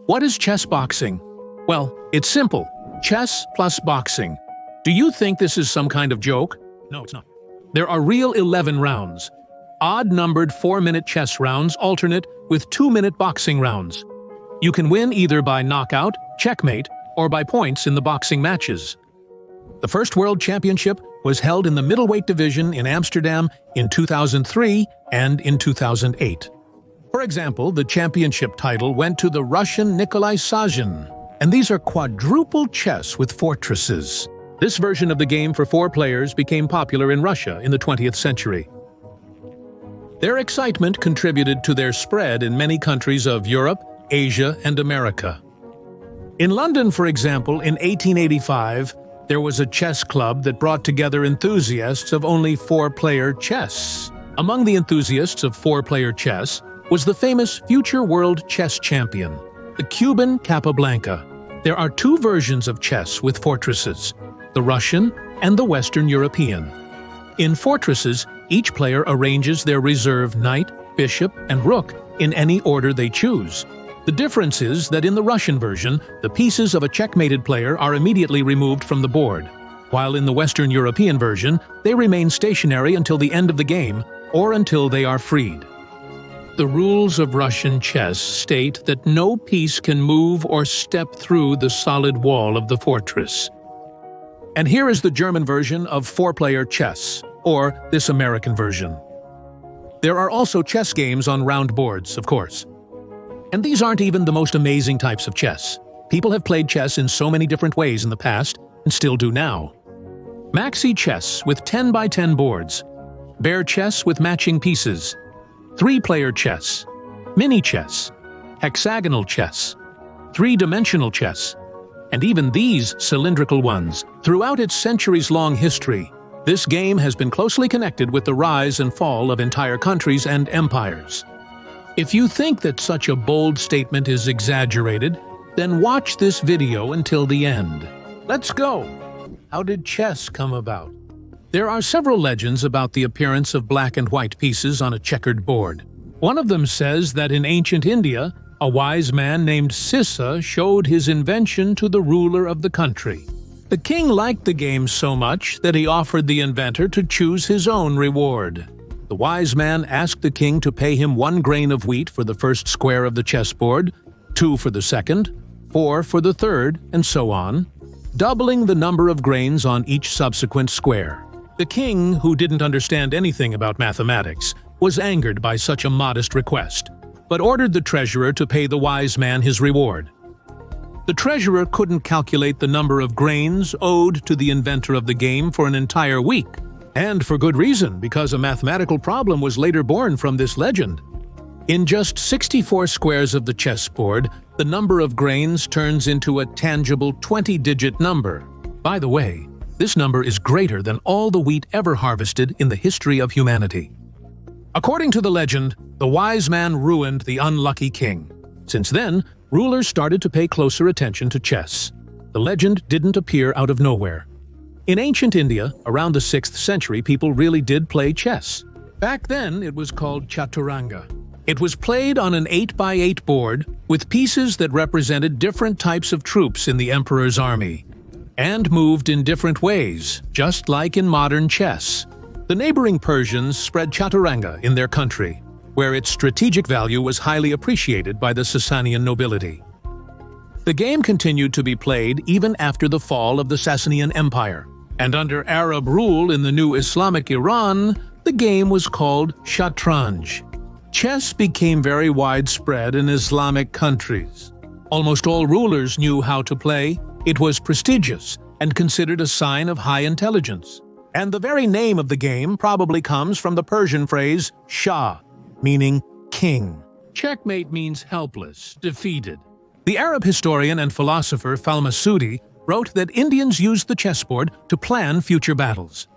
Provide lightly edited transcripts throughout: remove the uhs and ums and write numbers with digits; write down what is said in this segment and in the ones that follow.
What is chess boxing? Well, it's simple. Chess plus boxing. Do you think this is some kind of joke? No, it's not. There are real 11 rounds. Odd-numbered 4-minute chess rounds alternate with 2-minute boxing rounds. You can win either by knockout, checkmate, or by points in the boxing matches. The first World Championship was held in the middleweight division in Amsterdam in 2003 and in 2008. For example, the championship title went to the Russian Nikolai Sazhin, and these are quadruple chess with fortresses. This version of the game for 4 players became popular in Russia in the 20th century. Their excitement contributed to their spread in many countries of Europe, Asia, and America. In London, for example, in 1885, there was a chess club that brought together enthusiasts of only 4-player chess. Among the enthusiasts of 4-player chess was the famous future world chess champion, the Cuban Capablanca. There are 2 versions of chess with fortresses, the Russian and the Western European. In fortresses, each player arranges their reserve knight, bishop, and rook in any order they choose. The difference is that in the Russian version, the pieces of a checkmated player are immediately removed from the board, while in the Western European version, they remain stationary until the end of the game or until they are freed. The rules of Russian chess state that no piece can move or step through the solid wall of the fortress. And here is the German version of 4-player chess, or this American version. There are also chess games on round boards, of course. And these aren't even the most amazing types of chess. People have played chess in so many different ways in the past, and still do now. Maxi chess with 10 by 10 boards, bear chess with matching pieces, 3-player chess, mini chess, hexagonal chess, 3-dimensional chess, and even these cylindrical ones. Throughout its centuries-long history, this game has been closely connected with the rise and fall of entire countries and empires. If you think that such a bold statement is exaggerated, then watch this video until the end. Let's go! How did chess come about? There are several legends about the appearance of black and white pieces on a checkered board. One of them says that in ancient India, a wise man named Sissa showed his invention to the ruler of the country. The king liked the game so much that he offered the inventor to choose his own reward. The wise man asked the king to pay him 1 grain of wheat for the first square of the chessboard, 2 for the second, 4 for the third, and so on, doubling the number of grains on each subsequent square. The king, who didn't understand anything about mathematics, was angered by such a modest request, but ordered the treasurer to pay the wise man his reward. The treasurer couldn't calculate the number of grains owed to the inventor of the game for an entire week, and for good reason, because a mathematical problem was later born from this legend. In just 64 squares of the chessboard, the number of grains turns into a tangible 20-digit number. By the way, this number is greater than all the wheat ever harvested in the history of humanity. According to the legend, the wise man ruined the unlucky king. Since then, rulers started to pay closer attention to chess. The legend didn't appear out of nowhere. In ancient India, around the 6th century, people really did play chess. Back then, it was called Chaturanga. It was played on an 8x8 board with pieces that represented different types of troops in the emperor's army, and moved in different ways, just like in modern chess. The neighboring Persians spread Chaturanga in their country, where its strategic value was highly appreciated by the Sasanian nobility. The game continued to be played even after the fall of the Sasanian Empire, and under Arab rule in the new Islamic Iran, the game was called Shatranj. Chess became very widespread in Islamic countries. Almost all rulers knew how to play. It was prestigious and considered a sign of high intelligence. And the very name of the game probably comes from the Persian phrase Shah, meaning king. Checkmate means helpless, defeated. The Arab historian and philosopher Falmasudi wrote that Indians used the chessboard to plan future battles.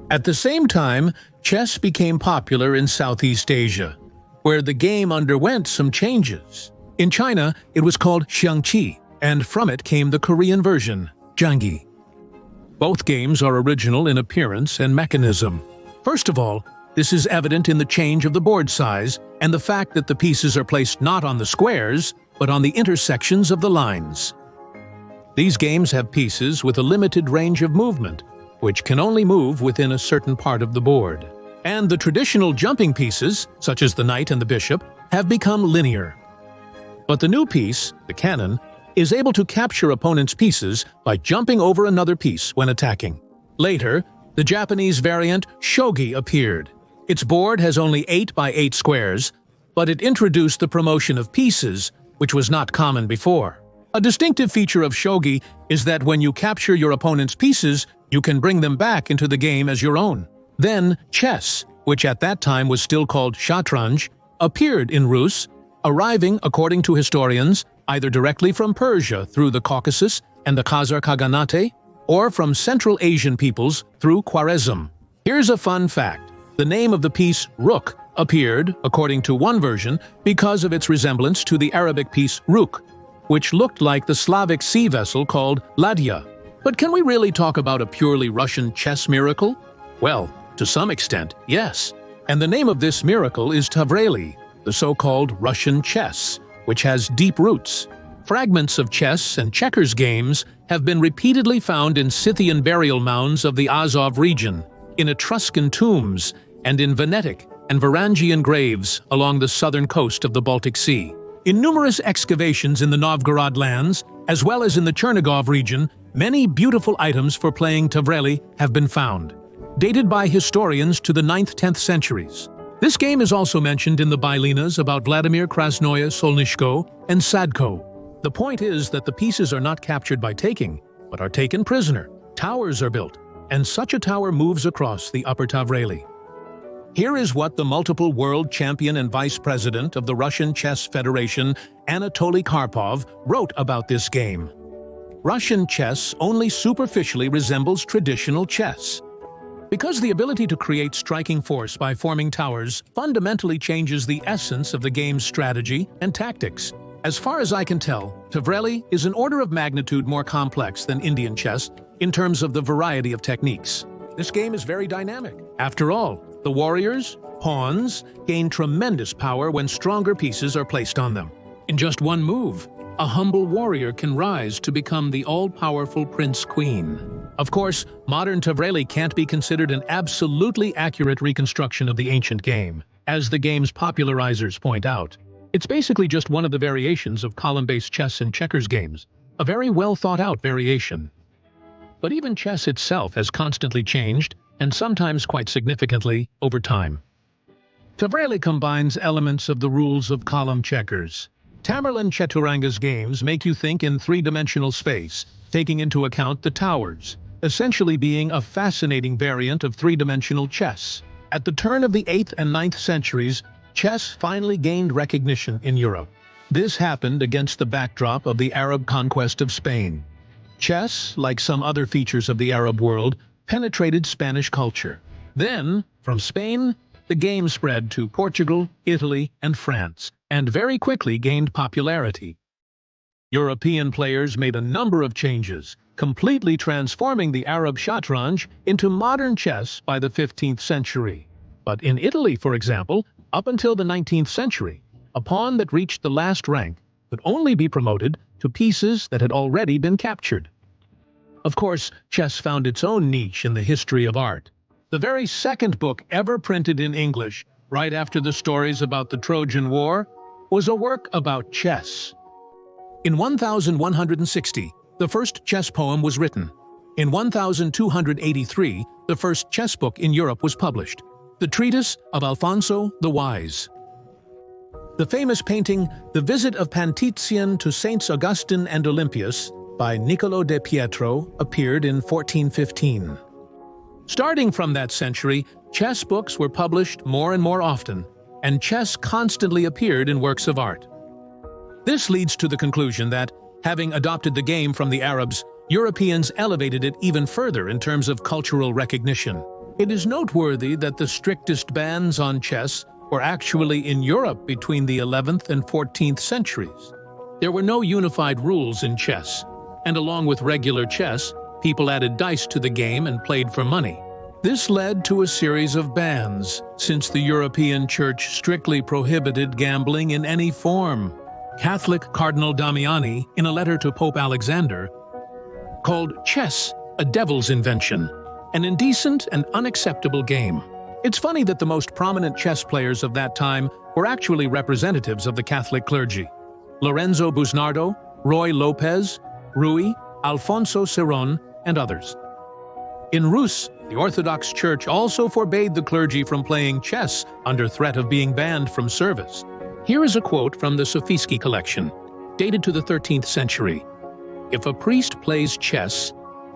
At the same time, chess became popular in Southeast Asia, where the game underwent some changes. In China, it was called xiangqi, and from it came the Korean version, Jangi. Both games are original in appearance and mechanism. First of all, this is evident in the change of the board size and the fact that the pieces are placed not on the squares, but on the intersections of the lines. These games have pieces with a limited range of movement, which can only move within a certain part of the board. And the traditional jumping pieces, such as the knight and the bishop, have become linear. But the new piece, the cannon, is able to capture opponents' pieces by jumping over another piece when attacking. Later, the Japanese variant shogi appeared. Its board has only 8 by 8 squares, but it introduced the promotion of pieces, which was not common before. A distinctive feature of shogi is that when you capture your opponent's pieces, you can bring them back into the game as your own. Then, chess, which at that time was still called Shatranj, appeared in Rus, arriving, according to historians, either directly from Persia through the Caucasus and the Khazar Khaganate, or from Central Asian peoples through Khwarezm. Here's a fun fact. The name of the piece Ruk appeared, according to one version, because of its resemblance to the Arabic piece Ruk, which looked like the Slavic sea vessel called Ladya. But can we really talk about a purely Russian chess miracle? Well, to some extent, yes. And the name of this miracle is Tavreli, the so-called Russian chess, which has deep roots. Fragments of chess and checkers games have been repeatedly found in Scythian burial mounds of the Azov region, in Etruscan tombs, and in Venetic and Varangian graves along the southern coast of the Baltic Sea. In numerous excavations in the Novgorod lands, as well as in the Chernigov region, many beautiful items for playing Tavreli have been found, dated by historians to the 9th–10th centuries. This game is also mentioned in the Bylinas about Vladimir Krasnoye Solnishko and Sadko. The point is that the pieces are not captured by taking, but are taken prisoner. Towers are built, and such a tower moves across the Upper Tavreli. Here is what the multiple world champion and vice president of the Russian Chess Federation, Anatoly Karpov, wrote about this game. Russian chess only superficially resembles traditional chess, because the ability to create striking force by forming towers fundamentally changes the essence of the game's strategy and tactics. As far as I can tell, Tavreli is an order of magnitude more complex than Indian chess in terms of the variety of techniques. This game is very dynamic. After all, the warriors, pawns, gain tremendous power when stronger pieces are placed on them. In just one move, a humble warrior can rise to become the all-powerful prince-queen. Of course, modern Tavreli can't be considered an absolutely accurate reconstruction of the ancient game, as the game's popularizers point out. It's basically just one of the variations of column-based chess and checkers games, a very well-thought-out variation. But even chess itself has constantly changed, and sometimes quite significantly, over time. Tavreli combines elements of the rules of column checkers. Tamerlan Chaturanga's games make you think in three-dimensional space, taking into account the towers, essentially being a fascinating variant of three-dimensional chess. At the turn of the 8th and 9th centuries, chess finally gained recognition in Europe. This happened against the backdrop of the Arab conquest of Spain. Chess, like some other features of the Arab world, penetrated Spanish culture. Then, from Spain, the game spread to Portugal, Italy, and France, and very quickly gained popularity. European players made a number of changes, completely transforming the Arab Shatranj into modern chess by the 15th century. But in Italy, for example, up until the 19th century, a pawn that reached the last rank could only be promoted to pieces that had already been captured. Of course, chess found its own niche in the history of art. The very second book ever printed in English, right after the stories about the Trojan War, was a work about chess. In 1160, the first chess poem was written. In 1283, the first chess book in Europe was published, the Treatise of Alfonso the Wise. The famous painting, The Visit of Pantician to Saints Augustine and Olympius, by Niccolo de Pietro, appeared in 1415. Starting from that century, chess books were published more and more often, and chess constantly appeared in works of art. This leads to the conclusion that, having adopted the game from the Arabs, Europeans elevated it even further in terms of cultural recognition. It is noteworthy that the strictest bans on chess were actually in Europe between the 11th and 14th centuries. There were no unified rules in chess, and along with regular chess, people added dice to the game and played for money. This led to a series of bans, since the European Church strictly prohibited gambling in any form. Catholic Cardinal Damiani, in a letter to Pope Alexander, called chess a devil's invention, an indecent and unacceptable game. It's funny that the most prominent chess players of that time were actually representatives of the Catholic clergy: Lorenzo Busnardo, Roy Lopez, Rui, Alfonso Cerón, and others. In Rus, the Orthodox Church also forbade the clergy from playing chess under threat of being banned from service. Here is a quote from the Sophiski collection, dated to the 13th century. "If a priest plays chess,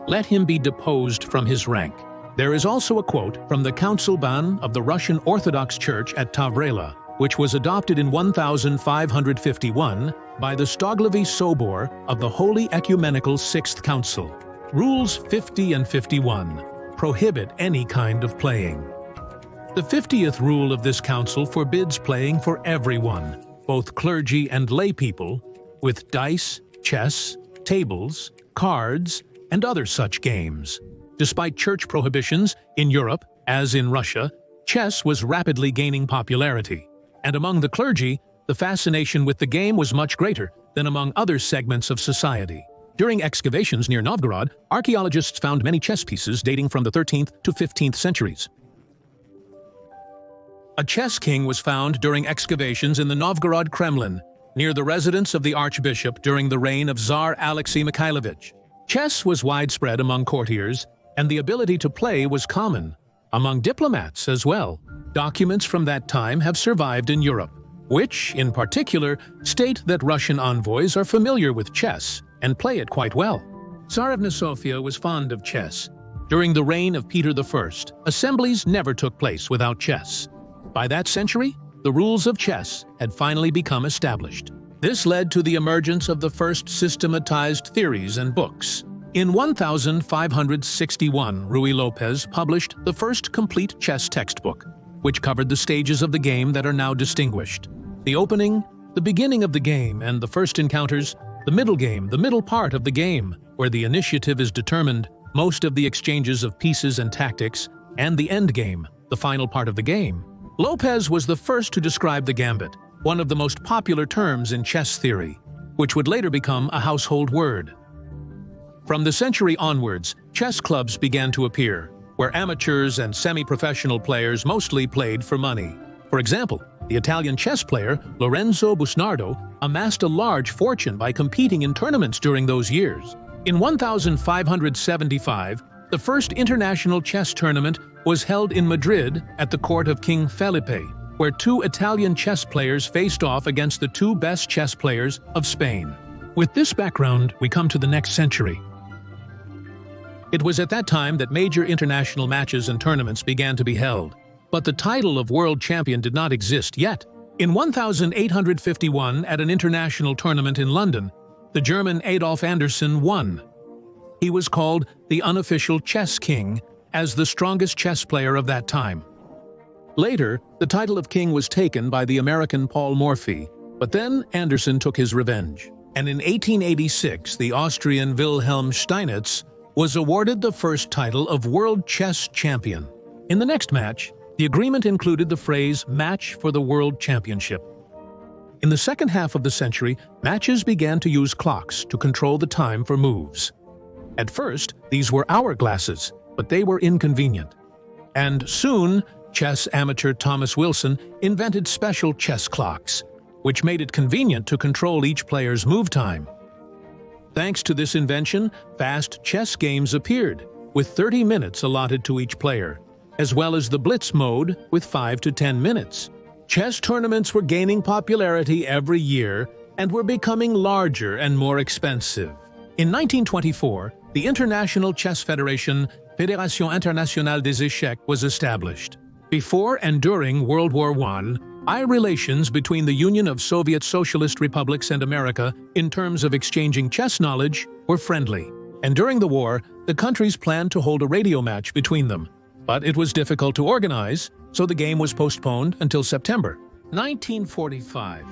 let him be deposed from his rank." There is also a quote from the Council Ban of the Russian Orthodox Church at Tavreli, which was adopted in 1551 by the Stoglovi Sobor of the Holy Ecumenical Sixth Council. Rules 50 and 51 prohibit any kind of playing. The 50th rule of this council forbids playing for everyone, both clergy and lay people, with dice, chess, tables, cards, and other such games. Despite church prohibitions, in Europe, as in Russia, chess was rapidly gaining popularity. And among the clergy, the fascination with the game was much greater than among other segments of society. During excavations near Novgorod, archaeologists found many chess pieces dating from the 13th to 15th centuries. A chess king was found during excavations in the Novgorod Kremlin, near the residence of the archbishop during the reign of Tsar Alexei Mikhailovich. Chess was widespread among courtiers, and the ability to play was common among diplomats as well. Documents from that time have survived in Europe, which, in particular, state that Russian envoys are familiar with chess and play it quite well. Tsarevna Sofia was fond of chess. During the reign of Peter I, assemblies never took place without chess. By that century, the rules of chess had finally become established. This led to the emergence of the first systematized theories and books. In 1561, Rui Lopez published the first complete chess textbook, which covered the stages of the game that are now distinguished: the opening, the beginning of the game, and the first encounters, the middle game, the middle part of the game, where the initiative is determined, most of the exchanges of pieces and tactics, and the end game, the final part of the game. Lopez was the first to describe the gambit, one of the most popular terms in chess theory, which would later become a household word. From the century onwards, chess clubs began to appear, where amateurs and semi-professional players mostly played for money. For example, the Italian chess player Lorenzo Busnardo amassed a large fortune by competing in tournaments during those years. In 1575, the first international chess tournament was held in Madrid at the court of King Felipe, where two Italian chess players faced off against the two best chess players of Spain. With this background, we come to the next century. It was at that time that major international matches and tournaments began to be held, but the title of world champion did not exist yet. In 1851, at an international tournament in London, the German Adolf Anderssen won. He was called the unofficial chess king, as the strongest chess player of that time. Later, the title of king was taken by the American Paul Morphy, but then Anderssen took his revenge. And in 1886, the Austrian Wilhelm Steinitz was awarded the first title of World Chess Champion. In the next match, the agreement included the phrase "match for the World Championship." In the second half of the century, matches began to use clocks to control the time for moves. At first, these were hourglasses, but they were inconvenient. And soon, chess amateur Thomas Wilson invented special chess clocks, which made it convenient to control each player's move time. Thanks to this invention, fast chess games appeared, with 30 minutes allotted to each player, as well as the blitz mode with 5 to 10 minutes. Chess tournaments were gaining popularity every year and were becoming larger and more expensive. In 1924, the International Chess Federation, Fédération Internationale des Échecs, was established. Before and during World War I, relations between the Union of Soviet Socialist Republics and America in terms of exchanging chess knowledge were friendly. And during the war, the countries planned to hold a radio match between them. But it was difficult to organize, so the game was postponed until September 1945.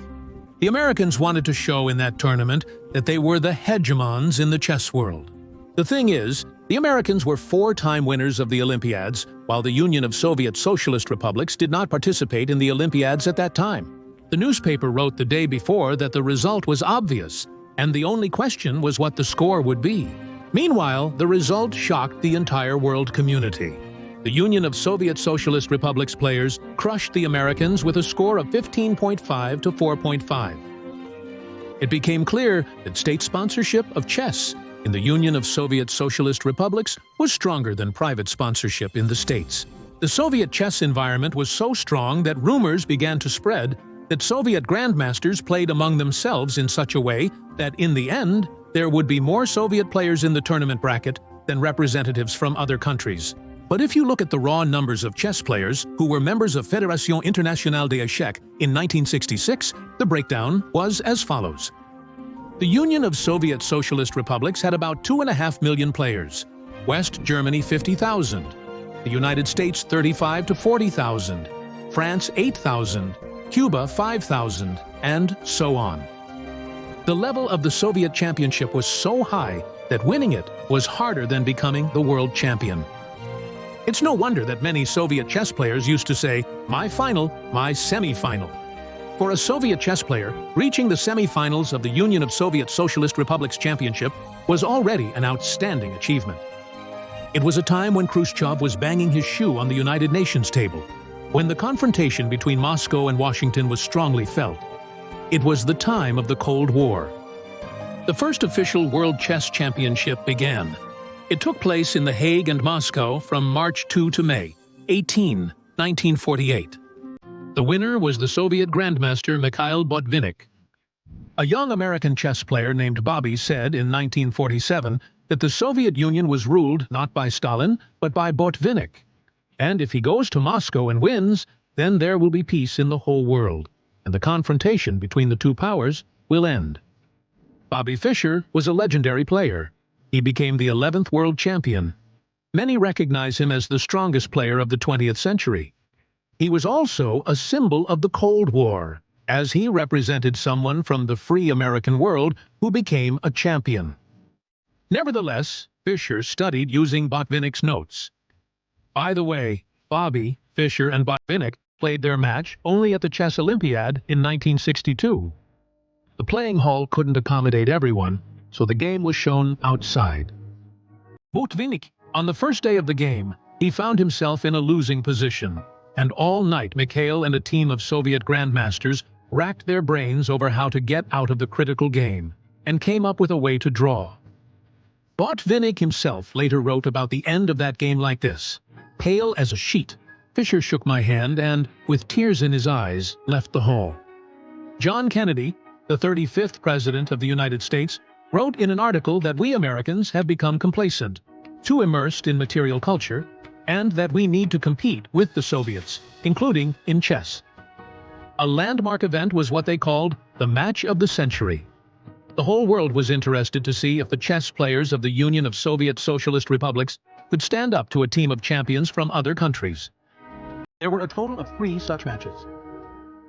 The Americans wanted to show in that tournament that they were the hegemons in the chess world. The thing is, the Americans were 4-time winners of the Olympiads, while the Union of Soviet Socialist Republics did not participate in the Olympiads at that time. The newspaper wrote the day before that the result was obvious, and the only question was what the score would be. Meanwhile, the result shocked the entire world community. The Union of Soviet Socialist Republics players crushed the Americans with a score of 15.5 to 4.5. It became clear that state sponsorship of chess in the Union of Soviet Socialist Republics was stronger than private sponsorship in the States. The Soviet chess environment was so strong that rumors began to spread that Soviet grandmasters played among themselves in such a way that, in the end, there would be more Soviet players in the tournament bracket than representatives from other countries. But if you look at the raw numbers of chess players who were members of Fédération Internationale d'Échecs in 1966, the breakdown was as follows. The Union of Soviet Socialist Republics had about 2.5 million players, West Germany 50,000, the United States 35 to 40,000, France 8,000, Cuba 5,000, and so on. The level of the Soviet championship was so high that winning it was harder than becoming the world champion. It's no wonder that many Soviet chess players used to say, "My final, my semi-final." For a Soviet chess player, reaching the semi-finals of the Union of Soviet Socialist Republics Championship was already an outstanding achievement. It was a time when Khrushchev was banging his shoe on the United Nations table, when the confrontation between Moscow and Washington was strongly felt. It was the time of the Cold War. The first official World Chess Championship began. It took place in The Hague and Moscow from March 2 to May 18, 1948. The winner was the Soviet Grandmaster Mikhail Botvinnik. A young American chess player named Bobby said in 1947 that the Soviet Union was ruled not by Stalin, but by Botvinnik. And if he goes to Moscow and wins, then there will be peace in the whole world, and the confrontation between the two powers will end. Bobby Fischer was a legendary player. He became the 11th world champion. Many recognize him as the strongest player of the 20th century. He was also a symbol of the Cold War, as he represented someone from the free American world who became a champion. Nevertheless, Fischer studied using Botvinnik's notes. By the way, Bobby, Fischer, and Botvinnik played their match only at the Chess Olympiad in 1962. The playing hall couldn't accommodate everyone, so the game was shown outside. Botvinnik, on the first day of the game, he found himself in a losing position, and all night Mikhail and a team of Soviet grandmasters racked their brains over how to get out of the critical game, and came up with a way to draw. Botvinnik himself later wrote about the end of that game like this: "Pale as a sheet, Fischer shook my hand and, with tears in his eyes, left the hall." John Kennedy, the 35th President of the United States, wrote in an article that we Americans have become complacent, too immersed in material culture, and that we need to compete with the Soviets, including in chess. A landmark event was what they called the Match of the Century. The whole world was interested to see if the chess players of the Union of Soviet Socialist Republics could stand up to a team of champions from other countries. There were a total of 3 such matches.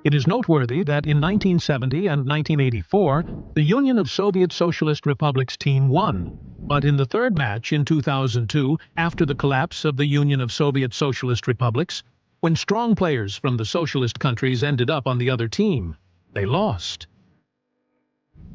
It is noteworthy that in 1970 and 1984, the Union of Soviet Socialist Republics team won, but in the third match in 2002, after the collapse of the Union of Soviet Socialist Republics, when strong players from the socialist countries ended up on the other team, they lost.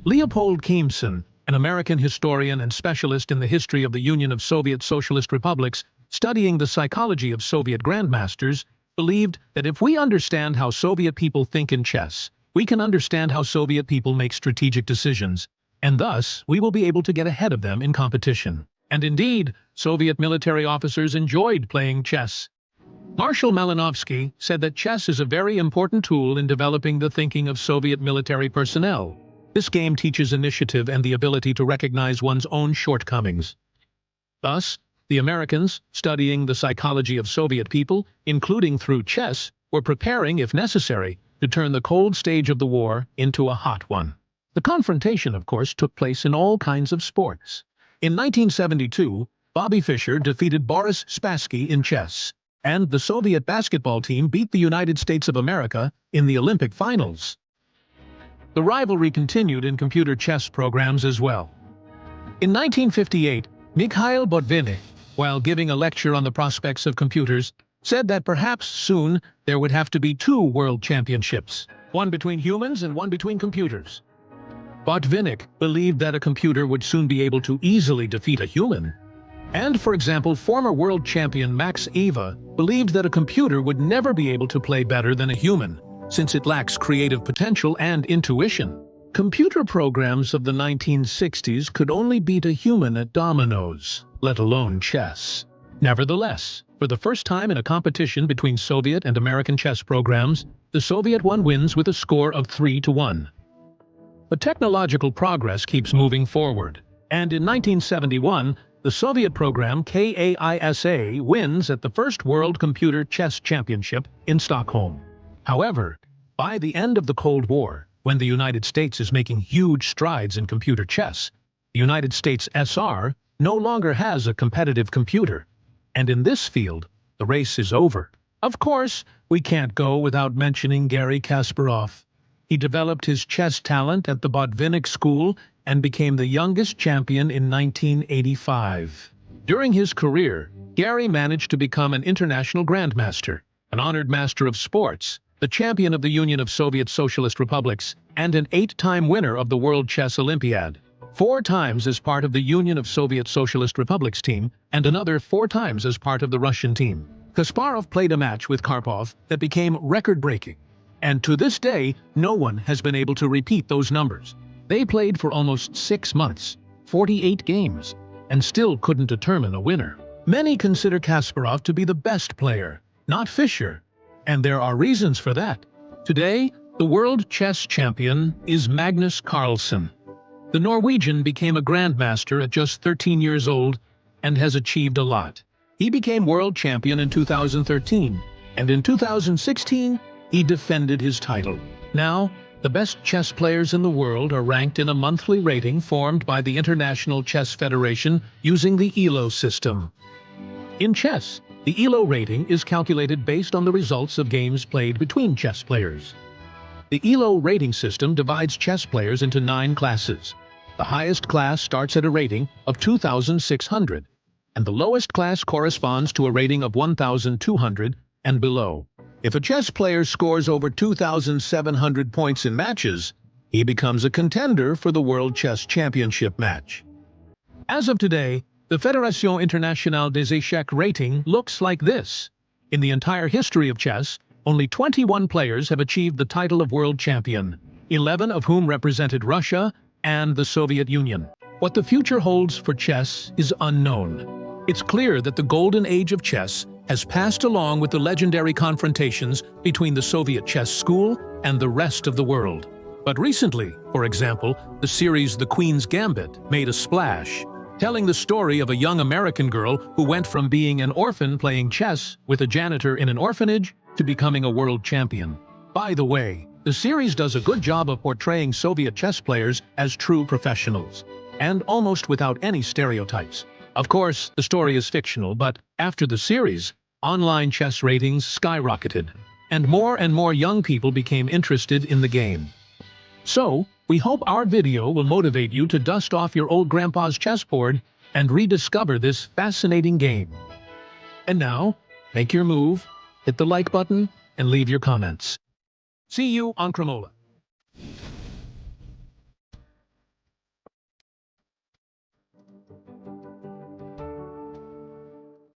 Leopold Keimson, an American historian and specialist in the history of the Union of Soviet Socialist Republics, studying the psychology of Soviet grandmasters, believed that if we understand how Soviet people think in chess, we can understand how Soviet people make strategic decisions, and thus we will be able to get ahead of them in competition. And indeed, Soviet military officers enjoyed playing chess. Marshal Malinovsky said that chess is a very important tool in developing the thinking of Soviet military personnel. This game teaches initiative and the ability to recognize one's own shortcomings. Thus, the Americans, studying the psychology of Soviet people, including through chess, were preparing, if necessary, to turn the cold stage of the war into a hot one. The confrontation, of course, took place in all kinds of sports. In 1972, Bobby Fischer defeated Boris Spassky in chess, and the Soviet basketball team beat the United States of America in the Olympic finals. The rivalry continued in computer chess programs as well. In 1958, Mikhail Botvinnik, while giving a lecture on the prospects of computers, said that perhaps soon there would have to be two world championships, one between humans and one between computers. Botvinnik believed that a computer would soon be able to easily defeat a human. And, for example, former world champion Max Eva believed that a computer would never be able to play better than a human, since it lacks creative potential and intuition. Computer programs of the 1960s could only beat a human at dominoes, let alone chess. Nevertheless, for the first time in a competition between Soviet and American chess programs, the Soviet one wins with a score of 3-1. But technological progress keeps moving forward, and in 1971, the Soviet program KAISA wins at the first World Computer Chess Championship in Stockholm. However, by the end of the Cold War, when the United States is making huge strides in computer chess, the United States SR no longer has a competitive computer. And in this field, the race is over. Of course, we can't go without mentioning Garry Kasparov. He developed his chess talent at the Botvinnik School and became the youngest champion in 1985. During his career, Garry managed to become an international grandmaster, an honored master of sports, the champion of the Union of Soviet Socialist Republics, and an 8-time winner of the World Chess Olympiad. 4 times as part of the Union of Soviet Socialist Republics team, and another 4 times as part of the Russian team. Kasparov played a match with Karpov that became record-breaking, and to this day, no one has been able to repeat those numbers. They played for almost 6 months, 48 games, and still couldn't determine a winner. Many consider Kasparov to be the best player, not Fischer, and there are reasons for that. Today, the world chess champion is Magnus Carlsen. The Norwegian became a grandmaster at just 13 years old and has achieved a lot. He became world champion in 2013, and in 2016, he defended his title. Now, the best chess players in the world are ranked in a monthly rating formed by the International Chess Federation using the ELO system. In chess, the ELO rating is calculated based on the results of games played between chess players. The ELO rating system divides chess players into 9 classes. The highest class starts at a rating of 2,600, and the lowest class corresponds to a rating of 1,200 and below. If a chess player scores over 2,700 points in matches, he becomes a contender for the World Chess Championship match. As of today, the Fédération Internationale des Échecs rating looks like this. In the entire history of chess, only 21 players have achieved the title of world champion, 11 of whom represented Russia and the Soviet Union. What the future holds for chess is unknown. It's clear that the golden age of chess has passed along with the legendary confrontations between the Soviet chess school and the rest of the world. But recently, for example, the series The Queen's Gambit made a splash, telling the story of a young American girl who went from being an orphan playing chess with a janitor in an orphanage to becoming a world champion. By the way, the series does a good job of portraying Soviet chess players as true professionals, and almost without any stereotypes. Of course, the story is fictional, but after the series, online chess ratings skyrocketed, and more young people became interested in the game. So, we hope our video will motivate you to dust off your old grandpa's chessboard and rediscover this fascinating game. And now, make your move, hit the like button, and leave your comments. See you on Cremola.